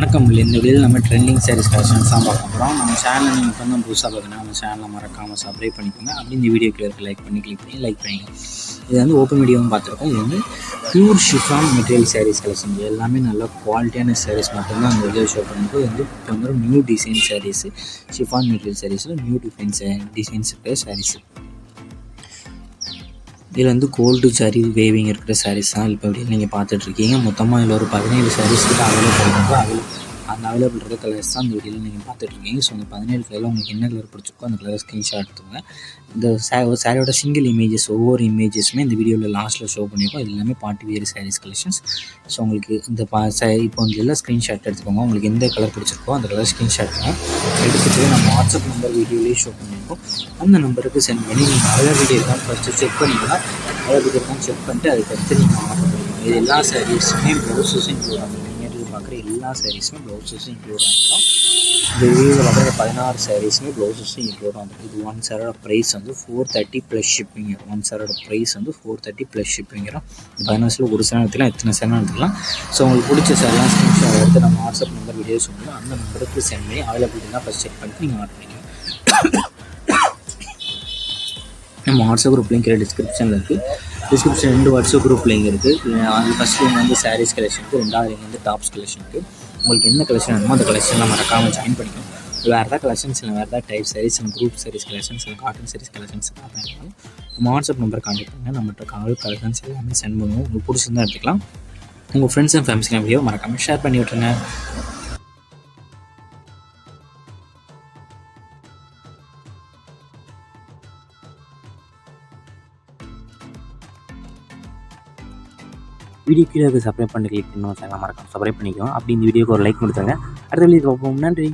வணக்கம். இந்த வீடியோவில் நம்ம ட்ரெண்டிங் சாரீஸ் கலெக்ஷன்ஸ் தான் பார்க்க போகிறோம். நம்ம சேனல் நீங்கள் இப்போ தான் புதுசாக பார்த்தீங்கன்னா நம்ம சேனலை மறக்காமல் சப்ஸ்கிரைப் பண்ணிக்கோங்க. அப்படி இந்த வீடியோ கிளியருக்கு லைக் பண்ணிங்க. இது வந்து ஓப்பன் வீடியோவும் பார்த்துருக்கோம். இது வந்து pure chiffon material sarees collection. எல்லாமே நல்ல குவாலிட்டியான சாரீஸ் மட்டும்தான் அந்த வீடியோ ஷோ பண்ணியிருக்கோம். இது வந்து இப்போ வந்து new design sarees, chiffon material சாரீஸில் நியூ டிசைன்ஸ் இருக்கிற சாரீஸு. இதில் வந்து கோல்டு சாரீ வேவிங் இருக்கிற சாரீஸ் தான் இப்போ எப்படி நீங்கள் பார்த்துட்ருக்கீங்க. மொத்தமாக இதில் ஒரு 17 சாரீஸ் கிட்ட அவைலபிள் இருக்க கலர்ஸ் தான் இந்த வீடியோவில் நீங்கள் பார்த்துட்ருக்கீங்க. ஸோ அந்த 17 கலரில் உங்களுக்கு என்ன கலர் பிடிச்சிருக்கோ அந்த கலர் ஸ்க்ரீன்ஷாட் எடுத்துங்க. இந்த சாரியோட சிங்கிள் இமேஜஸ் ஒவ்வொரு இமேஜஸுமே இந்த வீடியோவில் லாஸ்ட்டில் ஷோ பண்ணியிருக்கோம். இது எல்லாமே party wear sarees collections. So உங்களுக்கு இந்த இப்போ உங்களுக்கு எல்லாம் ஸ்க்ரீன்ஷாட் எடுத்துக்கோங்க. உங்களுக்கு எந்த கலர் பிடிச்சிருக்கோ அந்த கலர் ஸ்க்ரீன்ஷாட் எடுத்துகிட்டு நம்ம வாட்ஸ்அப் நம்பர் வீடியோலேயே ஷோ பண்ணியிருக்கோம். அந்த நம்பருக்கு சென்ட் பண்ணி நீங்கள் அவைலபிலிட்டி இருக்கான்னு ஃபஸ்ட்டு செக் பண்ணிக்கலாம். அவைலபிலிட்டி இருக்கான்னு செக் பண்ணிட்டு அதுக்கடுத்து நீங்கள் ஆர்டர் பண்ணிக்கலாம். இது எல்லா சாரீஸுமே ப்ளவுஸஸும் இன்க்ளூட் ஆகும். பார்க்குற எல்லா சாரீஸுமே ப்ளவுஸஸும் இன்க்ளூட் ஆகிடும். இந்த வீடியோவில் பார்க்குற 16 சாரீஸுமே ப்ளவுஸஸும் இன்க்ளூட் ஆகும். இது ஒன் சாரோட ப்ரைஸ் வந்து 430 ப்ளஸ் ஷிப்பிங். ஒன் சாரோட ப்ரைஸ் வந்து 430 ப்ளஸ் ஷிப்பிங்கிறோம். இந்த 16 ஒரு சேனல் எடுத்துக்கலாம், எத்தனை சேனல் எடுத்துக்கலாம். ஸோ உங்களுக்கு பிடிச்ச சாரெலாம் ஸ்க்ரீன்ஷாட் எடுத்து நம்ம வாட்ஸ்அப் நம்பர் வீடியோ சொல்லுங்கள். அந்த நம்பருக்கு சென்ட் பண்ணி அவைலபிலிட்டிலாம் ஃபஸ்ட் செக் பண்ணிட்டு நீங்கள் ஆர்டர் பண்ணிக்கலாம். நம்ம வாட்ஸ்அப் குரூப் லிங்க் டிஸ்கிரிப்ஷனில் இருக்குது. டிஸ்கிரிப்ஷன் 2 வாட்ஸ்அப் குரூப் லிங்க் இருக்குது. அது ஃபஸ்ட் லிங்க் வந்து சாரீஸ் கலெக்ஷனுக்கு, 2வது லிங்க் வந்து டாப்ஸ் கலெக்ஷனுக்கு. உங்களுக்கு என்ன கலெக்ஷன் வேணுமோ அந்த கலெக்ஷனில் மறக்காமல் ஜாயின் பண்ணிக்கணும். வேறு ஏதாவது கலெக்ஷன்ஸ் இல்லை, வேறு ஏதாவது type sarees, group sarees collections, இல்லை காட்டன் சாரீஸ் கலெக்ஷன்ஸ் பார்த்தாலும் நம்ம வாட்ஸ்அப் நம்பர் கான்டெக்ட் பண்ணுங்கள். நம்மகிட்ட கலெக்ஷன்ஸ் எல்லாமே சென்ட் பண்ணுவோம். உங்களுக்கு பிடிச்சிருந்தா எடுத்துக்கலாம். உங்கள் ஃப்ரெண்ட்ஸ் அண்ட் ஃபேமிலிஸ்க்கு வீடியோ மறக்காமல் ஷேர் பண்ணி விட்டுருங்க. வீடியோ கீழே சப்ஸ்கிரைப் பண்ணி கிளிக் பண்ணணும். சேனல் மறக்காம சப்ஸ்கிரைப் பண்ணிக்கோங்க. அப்படி இந்த வீடியோக்கு ஒரு லைக் கொடுத்துருங்க. அடுத்த வீடியோ பார்ப்போம். நன்றி.